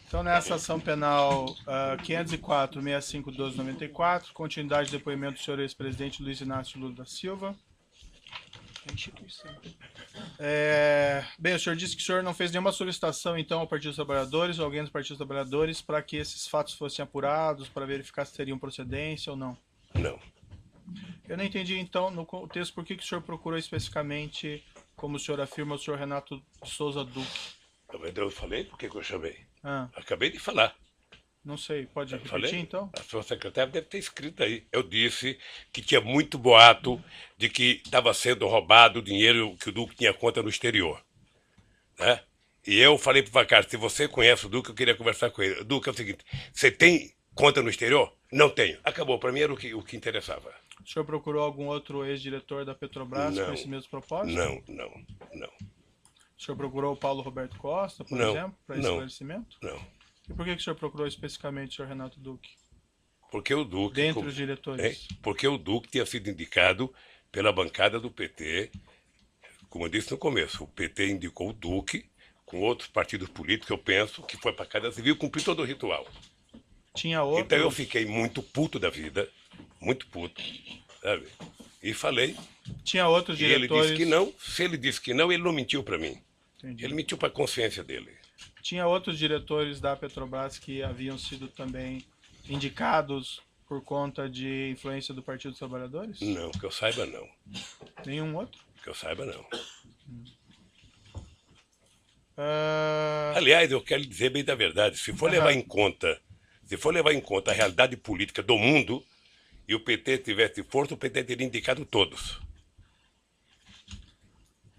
Então, nessa ação penal 504-65-1294, continuidade do depoimento do senhor ex-presidente Luiz Inácio Lula da Silva. Bem, o senhor disse que o senhor não fez nenhuma solicitação, então, ao Partido dos Trabalhadores ou alguém do Partido dos Trabalhadores para que esses fatos fossem apurados, para verificar se teriam procedência ou não? Não. Eu não entendi, então, no contexto, por que o senhor procurou especificamente, como o senhor afirma, o senhor Renato de Souza Duque? Eu falei por que eu chamei. Ah, Acabei de falar. não sei, pode Eu repetir, falei, então? a sua secretária deve ter escrito aí. Eu disse que tinha muito boato de que estava sendo roubado o dinheiro que o Duque tinha conta no exterior. Né? E eu falei para o Vacar, se você conhece o Duque, eu queria conversar com ele. Duque, é o seguinte, você tem conta no exterior? Não tenho. Acabou, para mim era o que interessava. O senhor procurou algum outro ex-diretor da Petrobras com Não, esse mesmo propósito? não. O senhor procurou o Paulo Roberto Costa, por Não, exemplo, para não, esclarecimento? não. E por que o senhor procurou especificamente o senhor Renato Duque? Porque o Duque, Dentre os diretores. porque o Duque tinha sido indicado pela bancada do PT, como eu disse no começo, o PT indicou o Duque com outros partidos políticos, eu penso, que foi para a Casa Civil cumprir todo o ritual. Tinha outros... Então eu fiquei muito puto da vida, muito puto, sabe? E falei, Tinha outros e ele diretores... disse que não, se ele disse que não, ele não mentiu para mim. Entendi. Ele mentiu para a consciência dele. Tinha outros diretores da Petrobras que haviam sido também indicados por conta de influência do Partido dos Trabalhadores? Não, que eu saiba não. Nenhum outro? Que eu saiba não. Ah, Aliás, eu quero lhe dizer bem da verdade, se for levar em conta a realidade política do mundo e o PT tivesse força, o PT teria indicado todos.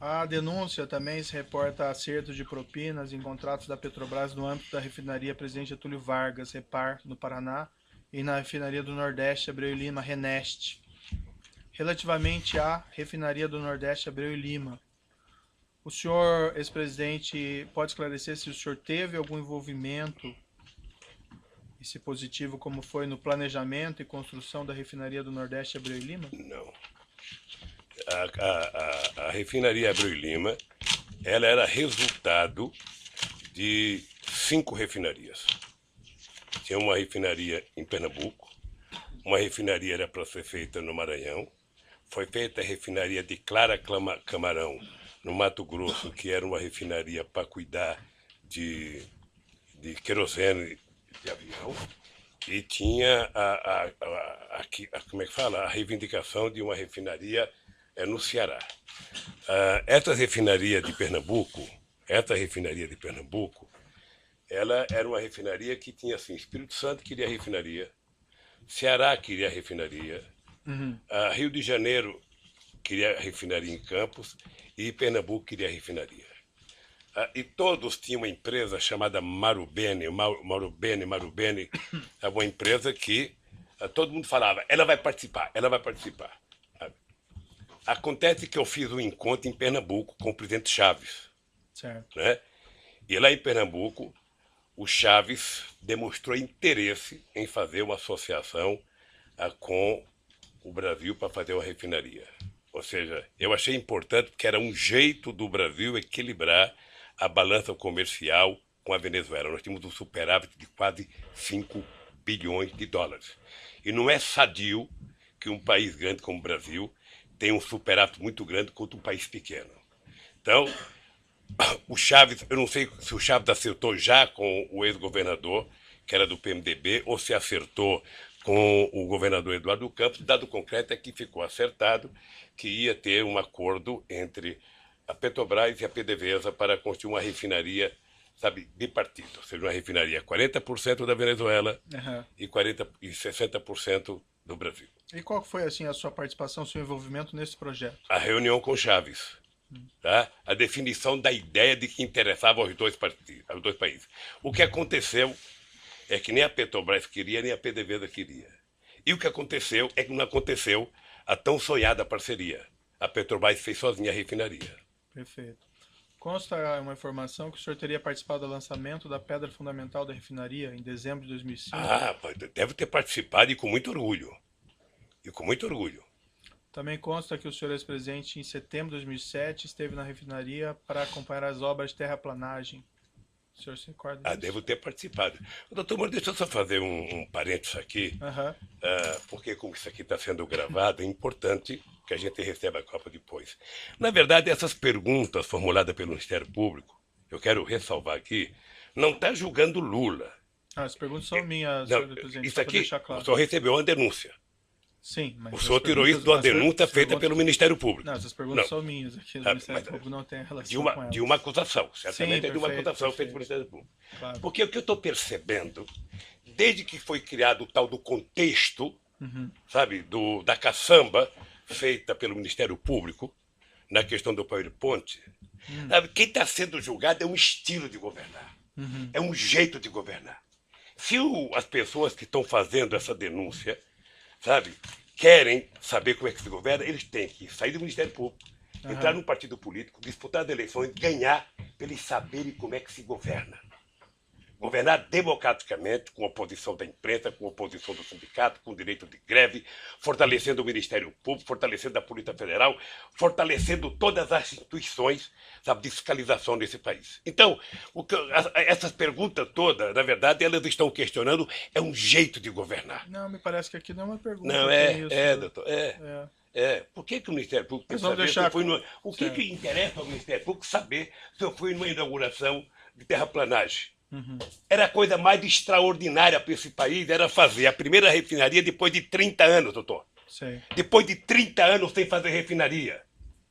a denúncia também se reporta acertos de propinas em contratos da Petrobras no âmbito da refinaria Presidente Getúlio Vargas, Repar, no Paraná, e na refinaria do Nordeste, Abreu e Lima, Reneste. Relativamente à refinaria do Nordeste, Abreu e Lima, o senhor, ex-presidente, pode esclarecer se o senhor teve algum envolvimento, e se positivo, como foi no planejamento e construção da refinaria do Nordeste, Abreu e Lima? Não. A refinaria Abreu e Lima, ela era resultado de 5 refinarias. Tinha uma refinaria em Pernambuco, uma refinaria era para ser feita no Maranhão, foi feita a refinaria de Clara Camarão, no Mato Grosso, que era uma refinaria para cuidar de querosene de avião, e tinha como é que fala? A reivindicação de uma refinaria no Ceará. Essa refinaria de Pernambuco, ela era uma refinaria que tinha assim, Espírito Santo queria refinaria, Ceará queria refinaria, Rio de Janeiro queria refinaria em Campos e Pernambuco queria refinaria. E todos tinham uma empresa chamada Marubeni, uma empresa que todo mundo falava, ela vai participar. Sabe? Acontece que eu fiz um encontro em Pernambuco com o presidente Chaves. Certo. Né? E lá em Pernambuco, o Chaves demonstrou interesse em fazer uma associação com o Brasil para fazer uma refinaria. Ou seja, eu achei importante porque era um jeito do Brasil equilibrar a balança comercial com a Venezuela. Nós tínhamos um superávit de quase 5 bilhões de dólares. E não é sadio que um país grande como o Brasil tenha um superávit muito grande contra um país pequeno. Então, o Chaves, eu não sei se o Chaves acertou já com o ex-governador, que era do PMDB, ou se acertou com o governador Eduardo Campos. Dado concreto é que ficou acertado que ia ter um acordo entre a Petrobras e a PDVSA para construir uma refinaria, sabe, bipartida, ou seja, uma refinaria 40% da Venezuela e 60% do Brasil. E qual foi assim a sua participação, seu envolvimento nesse projeto? A reunião com Chaves, tá? A definição da ideia de que interessava aos dois países. O que aconteceu é que nem a Petrobras queria, nem a PDVSA queria. E o que aconteceu é que não aconteceu a tão sonhada parceria. A Petrobras fez sozinha a refinaria. Perfeito. Consta uma informação que o senhor teria participado do lançamento da pedra fundamental da refinaria em dezembro de 2005. Deve ter participado e com muito orgulho. Também consta que o senhor ex-presidente, em setembro de 2007, esteve na refinaria para acompanhar as obras de terraplanagem. O senhor se recorda Ah, disso? devo ter participado. Doutor Moro, deixa eu só fazer um parênteses aqui, Aham. porque como isso aqui está sendo gravado, é importante que a gente receba a Copa depois. Na verdade, essas perguntas formuladas pelo Ministério Público, eu quero ressalvar aqui, não está julgando Lula. Ah, as perguntas são minhas, Não, senhor presidente, isso só para aqui, deixar o claro. senhor recebeu uma denúncia. Sim, mas O as senhor tirou isso de uma denúncia feita pelo Ministério Público. Não, essas perguntas Não. são minhas aqui. O Ah, Ministério mas- Público não tem relação De com uma, elas. de uma acusação, certamente Sim, é de uma perfeito, acusação feita perfeito. pelo Ministério Público. Claro. Porque o que eu estou percebendo, desde que foi criado o tal do contexto, sabe, da caçamba feita pelo Ministério Público, na questão do PowerPoint, sabe, quem está sendo julgado é um estilo de governar, é um jeito de governar. Se as pessoas que estão fazendo essa denúncia, sabe, querem saber como é que se governa, eles têm que sair do Ministério Público, entrar num partido político, disputar as eleições, ganhar, para eles saberem como é que se governa. Governar democraticamente, com oposição da imprensa, com oposição do sindicato, com direito de greve, fortalecendo o Ministério Público, fortalecendo a Polícia Federal, fortalecendo todas as instituições, sabe, de fiscalização nesse país. Então, essas perguntas todas, na verdade, elas estão questionando é um jeito de governar. Não, me parece que aqui não é uma pergunta. Não, doutor, Por que o Ministério Público tem que vamos saber deixar- se eu fui no... O que, Certo. que interessa ao Ministério Público saber se eu fui numa inauguração de terraplanagem? Era a coisa mais extraordinária para esse país, era fazer a primeira refinaria depois de 30 anos, doutor. Sei, Depois de 30 anos sem fazer refinaria.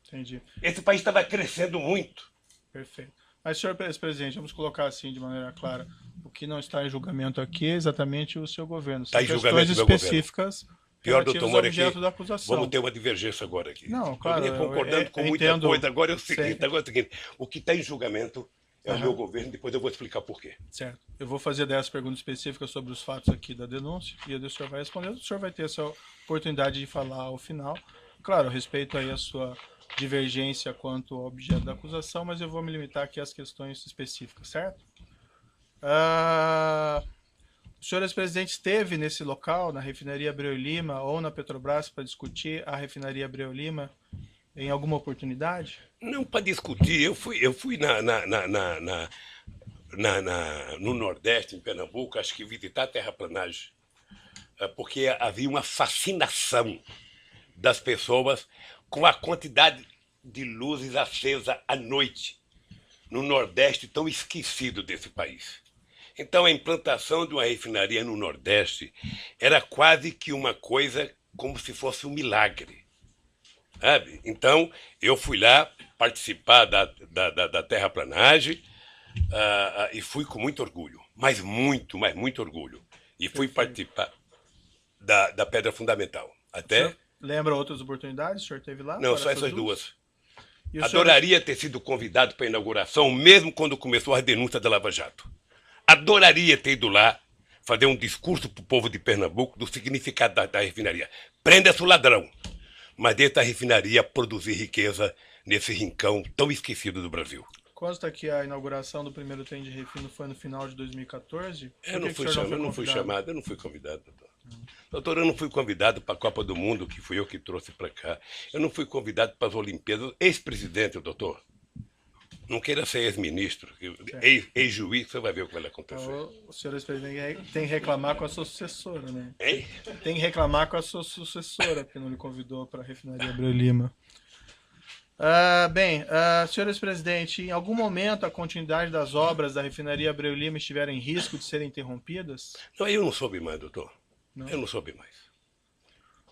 entendi. Esse país estava crescendo muito. Perfeito. Mas, senhor presidente, vamos colocar assim de maneira clara. O que não está em julgamento aqui é exatamente o seu governo. São Está em julgamento questões do meu específicas Pior, relativas doutor ao Moro, objeto aqui, da acusação. vamos ter uma divergência agora aqui. Não, claro, Eu vinha concordando com eu muita entendo. coisa. Agora é o seguinte, Sei. agora é o seguinte, o que está em julgamento é o meu governo, depois eu vou explicar por quê. Certo. Eu vou fazer 10 perguntas específicas sobre os fatos aqui da denúncia e o senhor vai responder. O senhor vai ter essa oportunidade de falar ao final. Claro, eu respeito aí a sua divergência quanto ao objeto da acusação, mas eu vou me limitar aqui às questões específicas, certo? O senhor ex-presidente esteve nesse local, na refinaria Abreu e Lima ou na Petrobras, para discutir a refinaria Abreu e Lima em alguma oportunidade? Não para discutir, eu fui no Nordeste, em Pernambuco, acho que visitar a terraplanagem, porque havia uma fascinação das pessoas com a quantidade de luzes acesas à noite no Nordeste tão esquecido desse país. Então a implantação de uma refinaria no Nordeste era quase que uma coisa como se fosse um milagre. Sabe? Então, eu fui lá participar da terraplanagem e fui com muito orgulho, mas muito orgulho. E fui participar da Pedra Fundamental. Até... Lembra outras oportunidades? O senhor teve lá? Não, para só essas duas. E o senhor- Adoraria ter sido convidado para a inauguração, mesmo quando começou a denúncia da Lava Jato. Adoraria ter ido lá fazer um discurso para o povo de Pernambuco do significado da refinaria. Prenda-se o ladrão, mas deixa a refinaria produzir riqueza nesse rincão tão esquecido do Brasil. Consta que a inauguração do primeiro trem de refino foi no final de 2014? Eu Por que que o senhor não fui convidado? chamado, eu não fui convidado, doutor. Doutor, eu não fui convidado para a Copa do Mundo, que fui eu que trouxe para cá. Eu não fui convidado para as Olimpíadas. Ex-presidente, doutor. Não queira ser ex-ministro. Ex-juiz, você vai ver o que vai acontecer. Então, o senhor ex-presidente tem que reclamar com a sua sucessora, né? Hein? Tem que reclamar com a sua sucessora, porque não lhe convidou para a refinaria Abreu e Lima. Senhor ex-presidente, em algum momento a continuidade das obras da refinaria Abreu e Lima estiveram em risco de serem interrompidas? Não, eu não soube mais, doutor. Não. Eu não soube mais.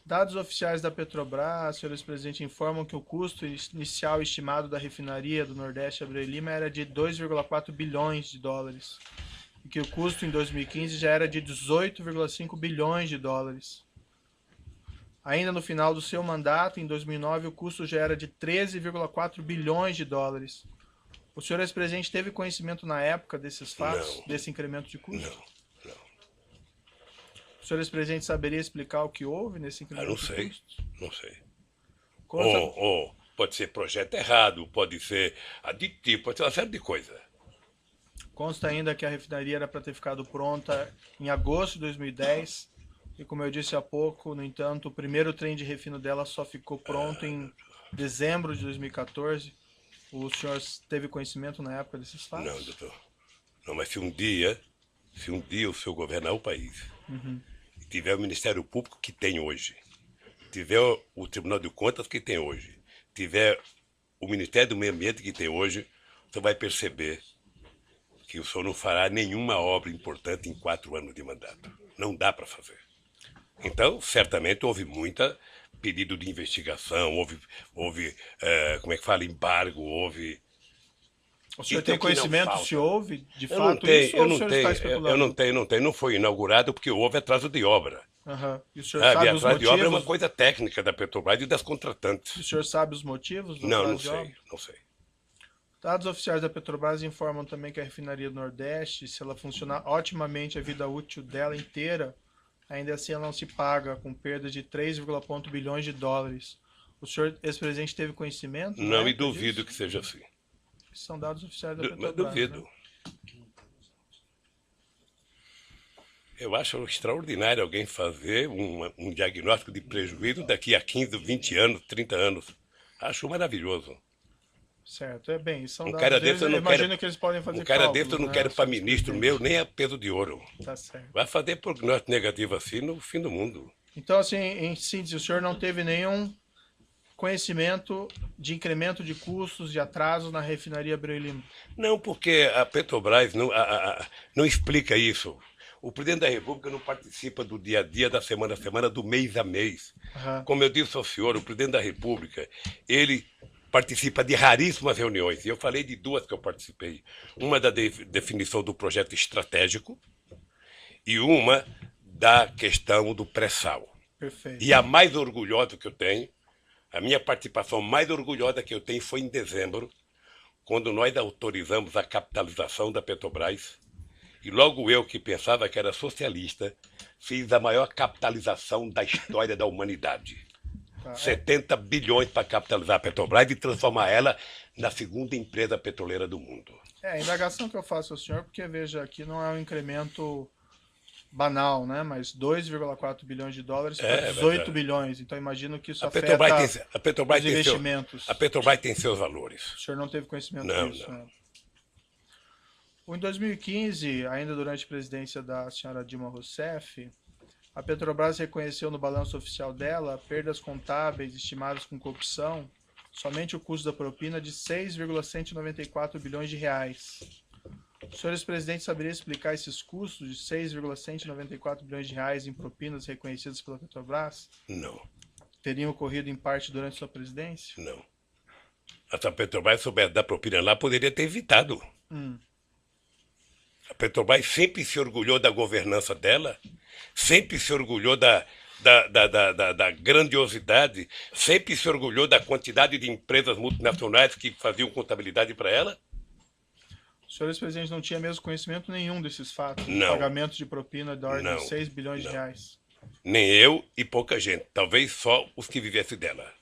Dados oficiais da Petrobras, senhor ex-presidente, informam que o custo inicial estimado da refinaria do Nordeste Abreu e Lima era de 2,4 bilhões de dólares e que o custo em 2015 já era de 18,5 bilhões de dólares. Ainda no final do seu mandato, em 2009, o custo já era de 13,4 bilhões de dólares. O senhor ex-presidente teve conhecimento na época desses fatos, Não. desse incremento de custo? Não. O senhor ex-presidente saberia explicar o que houve nesse incremento Não de sei. custos? Não sei. Consta- Ou pode ser projeto errado, pode ser aditivo, pode ser uma série de coisas. Consta ainda que a refinaria era para ter ficado pronta em agosto de 2010 e, como eu disse há pouco, no entanto, o primeiro trem de refino dela só ficou pronto em dezembro de 2014. O senhor teve conhecimento na época desses fatos? Não, doutor. Não, mas se um dia o senhor governar o país, e tiver o Ministério Público que tem hoje, tiver o Tribunal de Contas que tem hoje, tiver o Ministério do Meio Ambiente que tem hoje, você vai perceber que o senhor não fará nenhuma obra importante em 4 anos de mandato. Não dá para fazer. Então, certamente houve muita pedido de investigação, houve como é que fala, embargo, houve... O senhor Então, tem conhecimento se houve, de Eu não fato, tenho, isso, ou o senhor está especulando? não tenho. Não foi inaugurado porque houve atraso de obra. E o senhor sabe os Atraso de obra é uma motivos? coisa técnica da Petrobras e das O contratantes. senhor sabe os motivos do Não, atraso não de obra? sei, não sei. Dados oficiais da Petrobras informam também que a refinaria do Nordeste, se ela funcionar otimamente a vida útil dela inteira, ainda assim ela não se paga, com perda de 3,1 bilhões de dólares. O senhor, ex-presidente, teve conhecimento? Não, e duvido que seja assim. São dados oficiais da Mas Petrobras. duvido. Né? Eu acho extraordinário alguém fazer um diagnóstico de prejuízo daqui a 15, 20 anos, 30 anos. Acho maravilhoso. Certo, é bem, são Um dados cara deles, desse eu não imagino quero. que eles podem fazer Um cara cálculos, desse eu não né, quero para senhor ministro ex-presidente? meu nem a peso de ouro. Tá certo. Vai fazer prognóstico negativo assim no fim do mundo. Então, assim, em síntese, o senhor não teve nenhum conhecimento de incremento de custos, de atrasos na refinaria Abreu e Lima? Não, porque a Petrobras não explica isso. O presidente da República não participa do dia a dia, da semana a semana, do mês a mês. Como eu disse ao senhor, o presidente da República, ele participa de raríssimas reuniões. E eu falei de 2 que eu participei. Uma da definição do projeto estratégico e uma da questão do pré-sal. Perfeito. E a mais orgulhosa que eu tenho, a minha participação mais orgulhosa que eu tenho foi em dezembro, quando nós autorizamos a capitalização da Petrobras. E logo eu, que pensava que era socialista, fiz a maior capitalização da história da humanidade. 70 bilhões para capitalizar a Petrobras e transformar ela na segunda empresa petroleira do mundo. A indagação que eu faço ao senhor, porque veja, aqui não é um incremento banal, né? Mas 2,4 bilhões de dólares para 18 bilhões. Então imagino que isso afeta os investimentos. A Petrobras tem seus valores. O senhor não teve conhecimento disso? Não. Né? Em 2015, ainda durante a presidência da senhora Dilma Rousseff, a Petrobras reconheceu no balanço oficial dela perdas contábeis estimadas com corrupção, somente o custo da propina de 6,194 bilhões de reais. O senhor ex-presidente saberia explicar esses custos de 6,194 bilhões de reais em propinas reconhecidas pela Petrobras? Não. Teriam ocorrido em parte durante sua presidência? Não. Se a Petrobras soubesse dar propina lá, poderia ter evitado. A Petrobras sempre se orgulhou da governança dela, sempre se orgulhou da grandiosidade, sempre se orgulhou da quantidade de empresas multinacionais que faziam contabilidade para ela. O senhor ex-presidente não tinha mesmo conhecimento nenhum desses fatos? Não. Pagamento de propina da ordem de 6 bilhões de reais? Nem eu e pouca gente. Talvez só os que vivessem dela.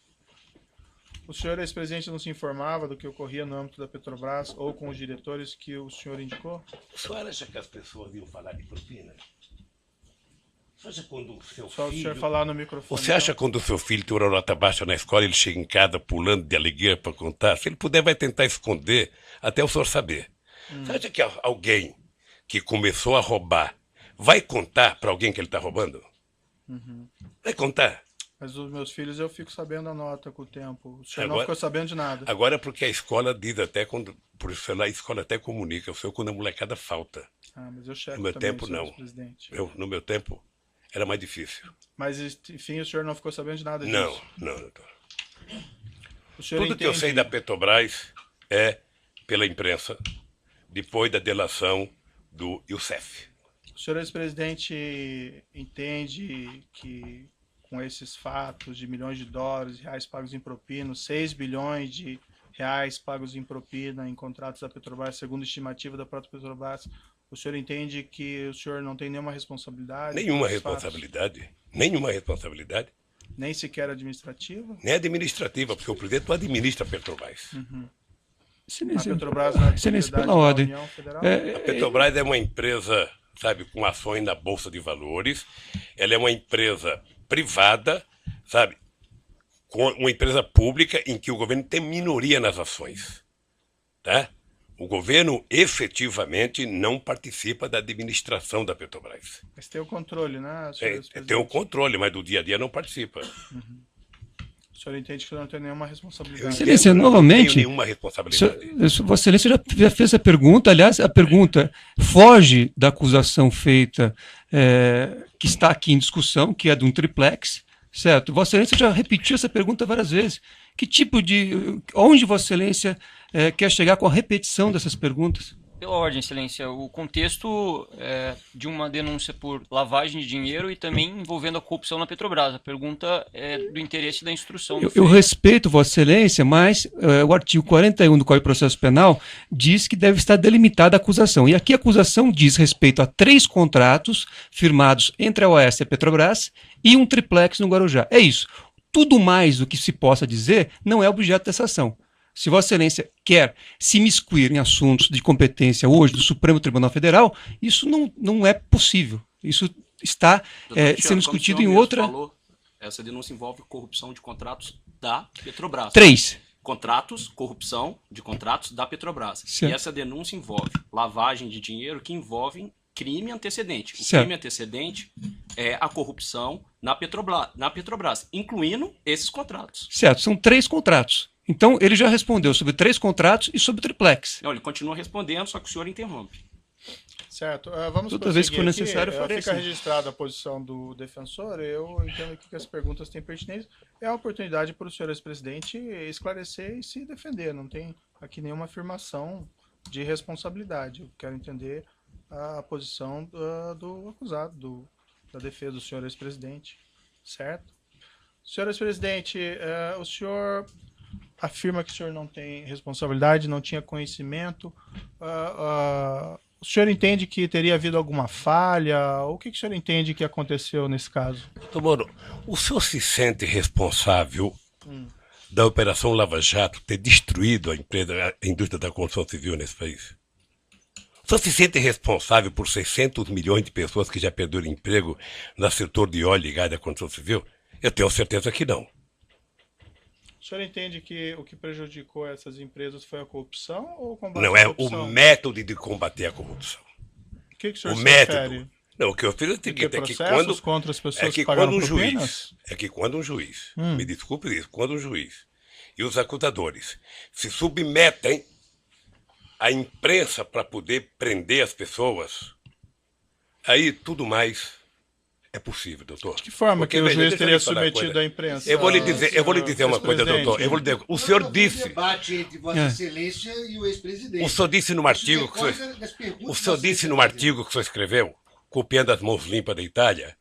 O senhor ex-presidente não se informava do que ocorria no âmbito da Petrobras ou com os diretores que o senhor indicou? O senhor acha que as pessoas iam falar de propina? Você acha quando o seu Só filho... o senhor falar no microfone. Você acha quando o seu filho tem uma nota baixa na escola, ele chega em casa pulando de alegria para contar? Se ele puder, vai tentar esconder até o senhor saber. Você acha que alguém que começou a roubar vai contar para alguém que ele está roubando? Vai contar. Mas os meus filhos eu fico sabendo a nota com o tempo. O senhor não ficou sabendo de nada. Agora porque a escola diz até, por isso lá a escola até comunica, o senhor quando a molecada falta. Mas eu checo no meu também, tempo senhor não. ex-presidente. No meu tempo era mais difícil. Mas, enfim, o senhor não ficou sabendo de nada disso? Não, doutor. O senhor Tudo que eu sei da Petrobras é pela imprensa, depois da delação do Youssef. O senhor ex-presidente entende que com esses fatos de milhões de dólares, reais pagos em propina, 6 bilhões de reais pagos em propina em contratos da Petrobras, segundo a estimativa da própria Petrobras, o senhor entende que o senhor não tem nenhuma responsabilidade? Nenhuma responsabilidade. Nenhuma responsabilidade. Nem sequer administrativa? Nem administrativa, porque o presidente não administra a Petrobras. A Petrobras não é propriedade pela da ordem. União Federal? A Petrobras é uma empresa, sabe, com ações na Bolsa de Valores. Ela é uma empresa privada, sabe, com uma empresa pública em que o governo tem minoria nas ações, tá? O governo efetivamente não participa da administração da Petrobras. Mas tem o controle, né, senhor presidente? Tem o controle, mas do dia a dia não participa. O senhor entende que não tem nenhuma responsabilidade? Excelência, Não novamente, tenho nenhuma responsabilidade. Vossa Excelência já fez a pergunta, aliás, a pergunta foge da acusação feita, que está aqui em discussão, que é de um triplex, certo? Vossa Excelência já repetiu essa pergunta várias vezes. Que tipo de... Onde Vossa Excelência quer chegar com a repetição dessas perguntas? Pela ordem, Excelência, o contexto de uma denúncia por lavagem de dinheiro e também envolvendo a corrupção na Petrobras. A pergunta é do interesse da instrução. Eu respeito Vossa Excelência, mas o artigo 41 do Código de Processo Penal diz que deve estar delimitada a acusação. E aqui a acusação diz respeito a 3 contratos firmados entre a OAS e a Petrobras e um triplex no Guarujá. É isso. Tudo mais do que se possa dizer não é objeto dessa ação. Se Vossa Excelência quer se imiscuir em assuntos de competência hoje do Supremo Tribunal Federal, isso não é possível. Isso está sendo discutido em outra... Falou, essa denúncia envolve corrupção de contratos da Petrobras. 3. Contratos, corrupção de contratos da Petrobras. Certo. E essa denúncia envolve lavagem de dinheiro que envolve crime antecedente. O Certo. crime antecedente é a corrupção na Petrobras, incluindo esses contratos. Certo, são 3 contratos. Então, ele já respondeu sobre 3 contratos e sobre o triplex. Não, ele continua respondendo, só que o senhor interrompe. Certo. Vamos Toda vez que for prosseguir necessário, aqui. eu farei Fica assim. registrada a posição do defensor. Eu entendo aqui que as perguntas têm pertinência. É a oportunidade para o senhor ex-presidente esclarecer e se defender. Não tem aqui nenhuma afirmação de responsabilidade. Eu quero entender a posição do acusado, da defesa do senhor ex-presidente. Certo? Senhor ex-presidente, o senhor afirma que o senhor não tem responsabilidade, não tinha conhecimento. O senhor entende que teria havido alguma falha? O que o senhor entende que aconteceu nesse caso? Doutor Moro, o senhor se sente responsável da Operação Lava Jato ter destruído a indústria da construção civil nesse país? O senhor se sente responsável por 600 milhões de pessoas que já perderam emprego no setor de óleo ligado à construção civil? Eu tenho certeza que não. O senhor entende que o que prejudicou essas empresas foi a corrupção ou o combate Não, à é corrupção? o método de combater a corrupção. O que o senhor O se método. refere? Não, o que eu fiz é o Tem seguinte, é que processos contra as pessoas que pagaram propinas? quando um juiz, me desculpe isso, quando um juiz e os acusadores se submetem à imprensa para poder prender as pessoas, aí tudo mais é possível, doutor. De que forma Porque, que o veja, juiz deixa eu teria lhe falar uma submetido coisa. à imprensa? Eu vou lhe dizer uma coisa, doutor. Eu vou lhe dizer, o senhor Houve um disse, debate entre Vossa Excelência e o ex-presidente. o senhor disse num artigo que o senhor disse num artigo que o senhor escreveu, copiando as mãos limpas da Itália,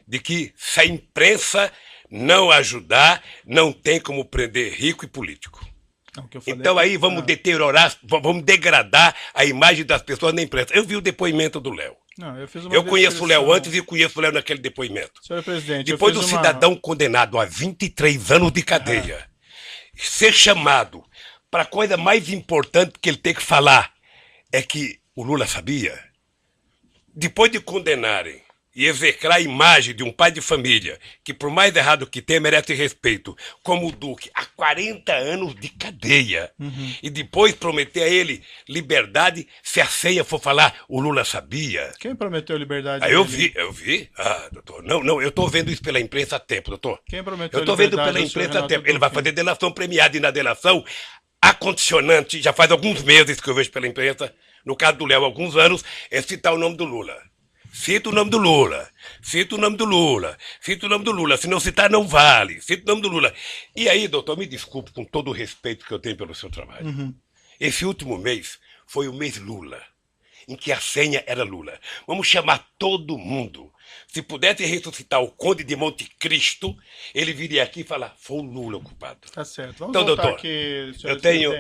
de que se a imprensa não ajudar, não tem como prender rico e político. Não, o que eu falei Então é aí vamos deteriorar, vamos degradar a imagem das pessoas na imprensa. Eu vi o depoimento do Léo. Não, eu fiz uma Eu conheço o Léo descrição. antes e conheço o Léo naquele depoimento. Senhor presidente, Depois eu do fiz uma... cidadão condenado a 23 anos de cadeia ser chamado para a coisa mais importante que ele tem que falar é que o Lula sabia. Depois de condenarem e execrar a imagem de um pai de família que, por mais errado que tenha, merece respeito, como o Duque, há 40 anos de cadeia, e depois prometer a ele liberdade, se a ceia for falar, o Lula sabia. Quem prometeu liberdade? Eu dele? vi. Ah, doutor, não, eu estou vendo isso pela imprensa há tempo, doutor. Quem prometeu Eu estou vendo liberdade pela ao senhor imprensa há Renato tempo. Ele vai Dufin? fazer delação premiada e na delação, a condicionante, já faz alguns meses que eu vejo pela imprensa, no caso do Léo, alguns anos, é citar o nome do Lula. Cita o nome do Lula, cita o nome do Lula, cita o nome do Lula, se não citar não vale, cita o nome do Lula. E aí, doutor, me desculpe com todo o respeito que eu tenho pelo seu trabalho. Esse último mês foi o mês Lula, em que a senha era Lula. Vamos chamar todo mundo. Se pudesse ressuscitar o Conde de Monte Cristo, ele viria aqui e falar, foi o Lula o culpado. Tá certo. Vamos Então, voltar doutor, aqui, senhor eu tenho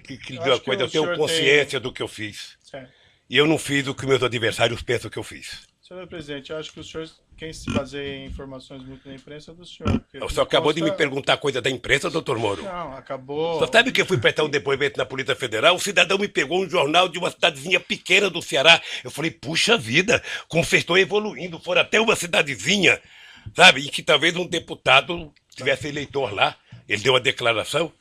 presidente. que lhe Eu dizer uma acho que coisa, o eu tenho senhor consciência do que eu fiz. Certo. E eu não fiz o que meus adversários pensam que eu fiz. Senhor presidente, eu acho que o senhor, quem se baseia em informações muito da imprensa é do senhor. porque O senhor acabou de me consta- perguntar coisa da imprensa, doutor Moro. Não, acabou. Só sabe que eu fui prestar um depoimento na Polícia Federal? O cidadão me pegou um jornal de uma cidadezinha pequena do Ceará. Eu falei, puxa vida, como vocês estão evoluindo. Foram até uma cidadezinha, sabe? E que talvez um deputado tivesse eleitor lá. Ele deu uma declaração.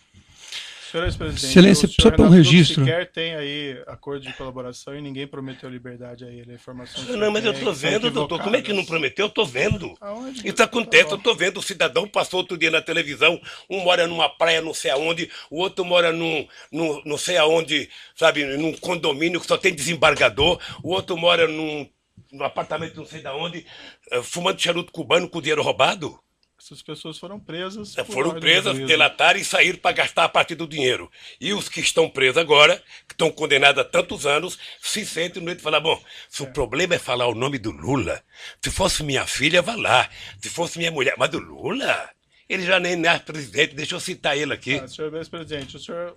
Senhor ex-presidente, Excelência, o só senhor para um Renato Dubs registro. sequer tem aí acordo de colaboração e ninguém prometeu liberdade a ele. A informação que o Não, senhor mas eu tem tô é que são vendo, doutor. Como é que não equivocadas. prometeu? Eu tô vendo. Aonde? Isso acontece, Tá eu bom. tô vendo. O cidadão passou outro dia na televisão. Um mora numa praia não sei aonde, o outro mora num não sei aonde, sabe, num condomínio que só tem desembargador, o outro mora num apartamento não sei de onde, fumando charuto cubano com dinheiro roubado. Essas pessoas foram presas. por Foram ordem do presas, juízo. delataram e saíram para gastar a partir do dinheiro. E os que estão presos agora, que estão condenados a tantos anos, se sentem no meio de falar, bom, se o problema é falar o nome do Lula, se fosse minha filha, vá lá. Se fosse minha mulher, mas do Lula? Ele já nem é presidente, deixa eu citar ele aqui. Senhor ex-presidente,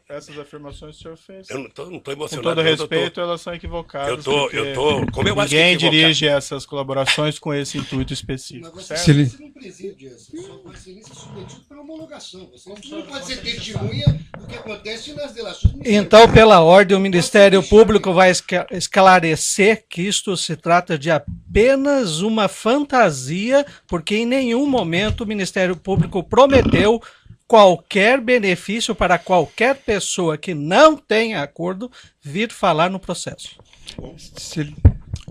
essas afirmações o senhor fez. Eu não tô Com emocionado. todo não, respeito, doutor. elas são equivocadas. Eu tô, porque como eu acho que ninguém equivocado. dirige essas colaborações com esse intuito Mas específico, você, certo? você não preside essa. Sua excelência é submetido pela homologação. Você não pode ser testemunha do que acontece nas delações. Então, pela ordem, o Ministério Público vai esclarecer que isto se trata de apenas uma fantasia, porque em nenhum momento o Ministério Público prometeu qualquer benefício para qualquer pessoa que não tenha acordo vir falar no processo.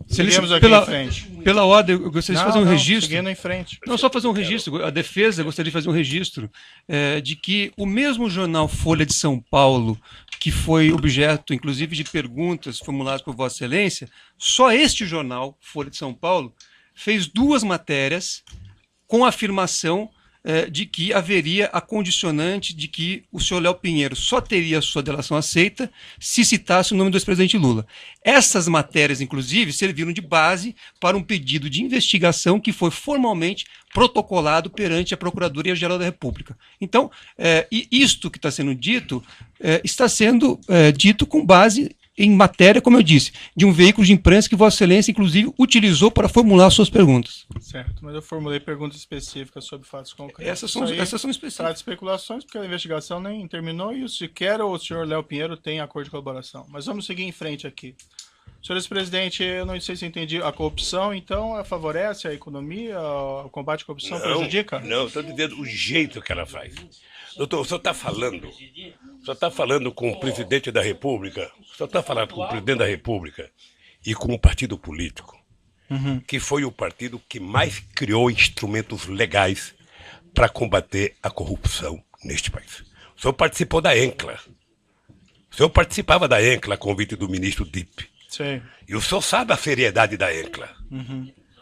Seguimos aqui em frente. Pela ordem, eu gostaria de fazer um registro. Seguindo em frente. Não, só fazer um registro. A defesa gostaria de fazer um registro de que o mesmo jornal Folha de São Paulo, que foi objeto, inclusive, de perguntas formuladas por Vossa Excelência, só este jornal, Folha de São Paulo, fez 2 matérias com a afirmação de que haveria a condicionante de que o senhor Léo Pinheiro só teria a sua delação aceita se citasse o nome do ex-presidente Lula. Essas matérias, inclusive, serviram de base para um pedido de investigação que foi formalmente protocolado perante a Procuradoria-Geral da República. Então, e isto que está sendo dito, está sendo dito com base em matéria, como eu disse, de um veículo de imprensa que Vossa Excelência, inclusive, utilizou para formular suas perguntas. Certo, mas eu formulei perguntas específicas sobre fatos concretos. Essas são específicas. Trata de especulações, porque a investigação nem terminou e sequer o senhor Léo Pinheiro tem acordo de colaboração. Mas vamos seguir em frente aqui. Senhor ex-presidente, eu não sei se eu entendi. A corrupção, então, favorece a economia? O combate à corrupção prejudica? Não, estou dizendo o jeito que ela faz. Doutor, o senhor está falando com o presidente da República, o senhor está falando com o presidente da República e com um partido político, que foi o partido que mais criou instrumentos legais para combater a corrupção neste país. O senhor participou da ENCLA. O senhor participava da ENCLA a convite do ministro Dipp. Sim. E o senhor sabe a seriedade da ENCLA.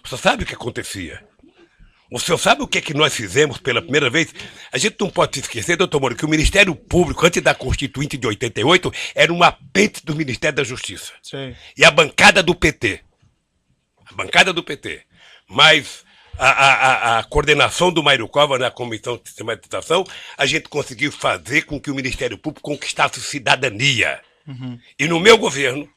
O senhor sabe o que acontecia. O senhor sabe o que é que nós fizemos pela primeira vez? A gente não pode se esquecer, doutor Moro, que o Ministério Público, antes da Constituinte de 88, era um apêndice do Ministério da Justiça. Sim. E a bancada do PT. A bancada do PT. Mas a coordenação do Mário Cova na Comissão de Sistematização, a gente conseguiu fazer com que o Ministério Público conquistasse cidadania. E no meu governo,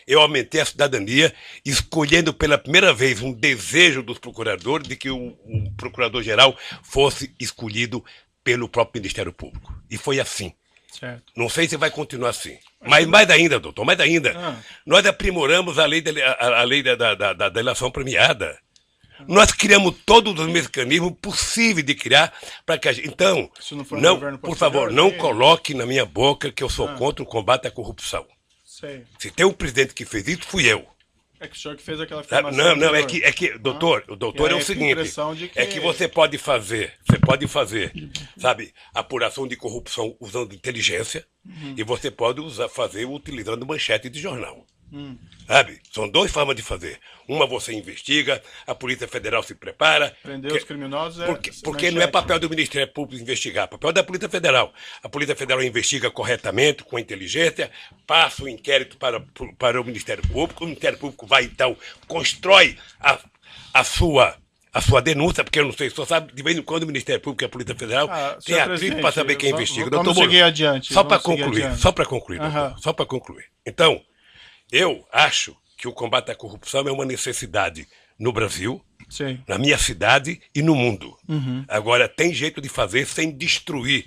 eu aumentei a cidadania, escolhendo pela primeira vez um desejo dos procuradores de que o procurador-geral fosse escolhido pelo próprio Ministério Público. E foi assim. Certo. Não sei se vai continuar assim. Mas mais ainda, doutor, mais ainda. Nós aprimoramos a lei da delação premiada. Nós criamos todos os mecanismos possíveis de criar para que a gente... Então, não, por favor, não coloque na minha boca que eu sou contra o combate à corrupção. Sei. Se tem um presidente que fez isso, fui eu. É que o senhor que fez aquela afirmação. Não, é que doutor, o doutor é o seguinte, é que você pode fazer, sabe, apuração de corrupção usando inteligência e você pode fazer utilizando manchete de jornal. Sabe? São 2 formas de fazer. Uma você investiga, a Polícia Federal se prepara. Prender os criminosos porque não é papel do Ministério Público investigar, é papel da Polícia Federal. A Polícia Federal investiga corretamente, com inteligência, passa o inquérito para o Ministério Público, o Ministério Público vai, então, constrói a sua denúncia, porque eu não sei, só sabe, de vez em quando o Ministério Público e a Polícia Federal tem atrito para saber quem investiga. Vamos seguir adiante. Só para concluir, doutor, só para concluir. Então, eu acho que o combate à corrupção é uma necessidade no Brasil, sim, na minha cidade e no mundo. Agora, tem jeito de fazer sem destruir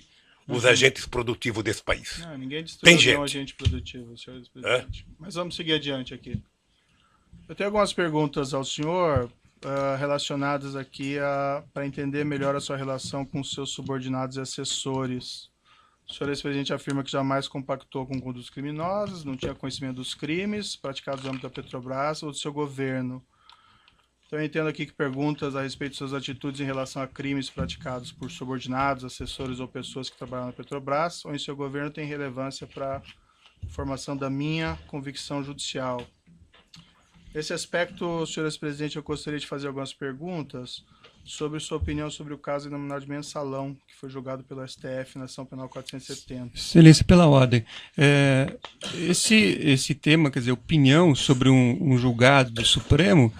os agentes produtivos desse país. Não, ninguém destruiu nenhum agente produtivo, senhor presidente. Mas vamos seguir adiante aqui. Eu tenho algumas perguntas ao senhor relacionadas aqui para entender melhor a sua relação com seus subordinados e assessores. O senhor ex-presidente afirma que jamais compactou com condutas criminosas, não tinha conhecimento dos crimes praticados no âmbito da Petrobras ou do seu governo. Então, eu entendo aqui que perguntas a respeito de suas atitudes em relação a crimes praticados por subordinados, assessores ou pessoas que trabalham na Petrobras ou em seu governo têm relevância para a formação da minha convicção judicial. Nesse aspecto, senhor ex-presidente, eu gostaria de fazer algumas perguntas sobre sua opinião sobre o caso denominado de Mensalão, que foi julgado pelo STF na ação penal 470. Excelência, pela ordem. Esse tema, quer dizer, opinião sobre um julgado do Supremo,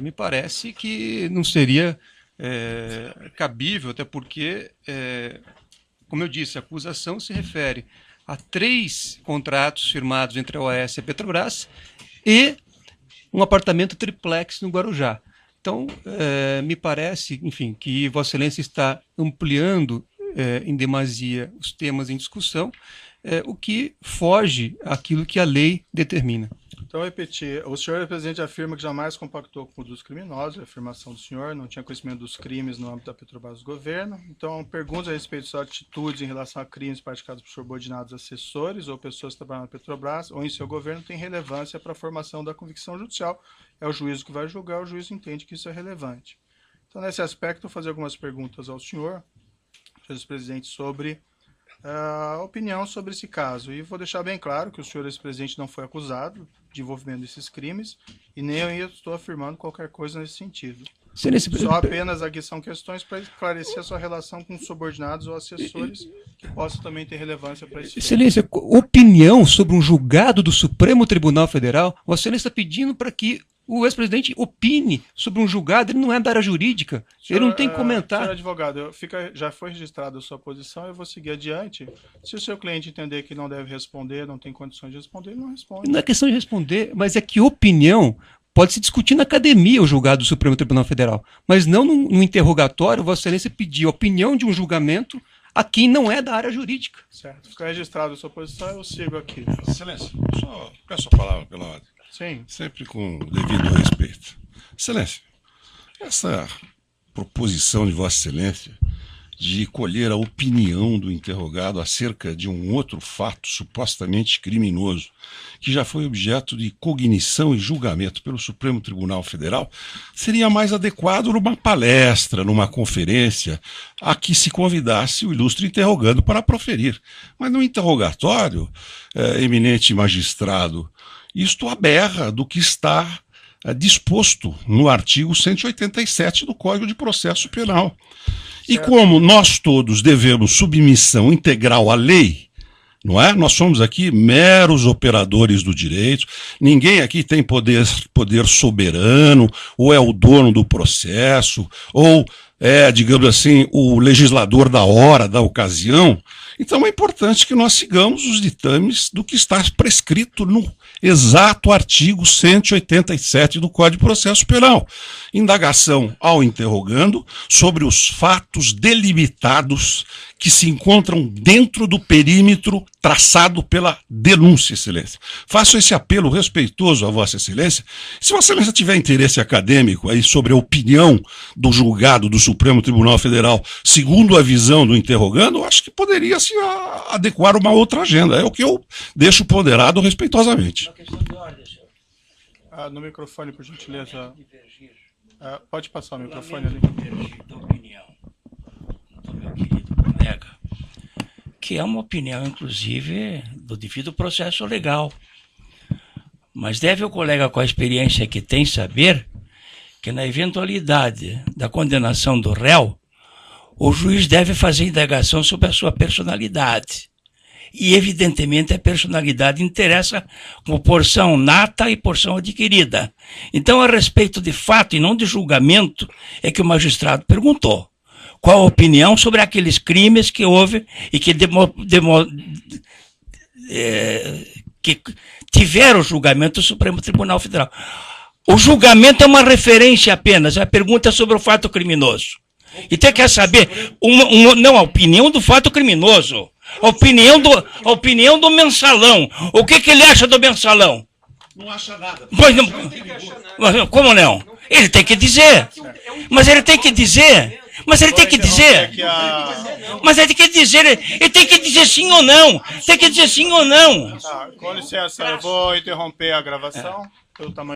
me parece que não seria cabível, até porque, como eu disse, a acusação se refere a 3 contratos firmados entre a OAS e a Petrobras e um apartamento triplex no Guarujá. Então, me parece, enfim, que Vossa Excelência está ampliando em demasia os temas em discussão, o que foge àquilo que a lei determina. Então, eu repetir, o senhor presidente afirma que jamais compactou com condutas criminosas, a afirmação do senhor, não tinha conhecimento dos crimes no âmbito da Petrobras do governo. Então, perguntas a respeito de suas atitudes em relação a crimes praticados por subordinados assessores ou pessoas que trabalham na Petrobras ou em seu governo têm relevância para a formação da convicção judicial. É o juízo que vai julgar, o juiz entende que isso é relevante. Então, nesse aspecto, eu vou fazer algumas perguntas ao senhor ex-presidente, sobre a opinião sobre esse caso. E vou deixar bem claro que o senhor ex-presidente não foi acusado de envolvimento desses crimes e nem eu estou afirmando qualquer coisa nesse sentido. Só apenas aqui são questões para esclarecer a sua relação com subordinados ou assessores que possam também ter relevância para esse Excelência, opinião sobre um julgado do Supremo Tribunal Federal, Vossa Excelência está pedindo para que o ex-presidente opine sobre um julgado, ele não é da área jurídica, ele não tem que comentar. Senhor advogado, já foi registrada a sua posição, eu vou seguir adiante. Se o seu cliente entender que não deve responder, não tem condições de responder, ele não responde. Não é questão de responder, mas é que opinião pode se discutir na academia o julgado do Supremo Tribunal Federal, mas não no interrogatório. Vossa Excelência pedir a opinião de um julgamento a quem não é da área jurídica. Certo, fica registrada a sua posição, eu sigo aqui. Excelência, só peço a palavra pela ordem. Sim. Sempre com o devido respeito. Excelência, essa proposição de Vossa Excelência de colher a opinião do interrogado acerca de um outro fato supostamente criminoso, que já foi objeto de cognição e julgamento pelo Supremo Tribunal Federal, seria mais adequado numa palestra, numa conferência, a que se convidasse o ilustre interrogando para proferir. Mas no interrogatório, eminente magistrado, isto aberra do que está disposto no artigo 187 do Código de Processo Penal. E como nós todos devemos submissão integral à lei, não é? Nós somos aqui meros operadores do direito, ninguém aqui tem poder soberano, ou é o dono do processo, ou é, digamos assim, o legislador da hora, da ocasião. Então é importante que nós sigamos os ditames do que está prescrito no exato artigo 187 do Código de Processo Penal. Indagação ao interrogando sobre os fatos delimitados que se encontram dentro do perímetro traçado pela denúncia, Excelência. Faço esse apelo respeitoso a Vossa Excelência. Se Vossa Excelência tiver interesse acadêmico aí sobre a opinião do julgado do Supremo Tribunal Federal, segundo a visão do interrogando, acho que poderia se adequar uma outra agenda. É o que eu deixo ponderado respeitosamente. Uma questão de ordem, senhor. No microfone, por gentileza. Pode passar o microfone ali. Da opinião do meu querido colega, que é uma opinião, inclusive, do devido processo legal. Mas deve o colega, com a experiência que tem, saber que na eventualidade da condenação do réu, o juiz deve fazer indagação sobre a sua personalidade. E, evidentemente, a personalidade interessa como porção nata e porção adquirida. Então, a respeito de fato e não de julgamento, é que o magistrado perguntou qual a opinião sobre aqueles crimes que houve e que que tiveram o julgamento do Supremo Tribunal Federal. O julgamento é uma referência apenas, a pergunta é sobre o fato criminoso. E tem que saber, não, a opinião do fato criminoso, a opinião do mensalão. O que ele acha do mensalão? Não acha nada. Pois não, como não? Ele tem que dizer. Mas ele tem que dizer. Mas ele tem que dizer. Mas ele tem que dizer. Ele tem que dizer sim ou não. Tem que dizer sim ou não. Tá, com licença, eu vou interromper a gravação pelo tamanho.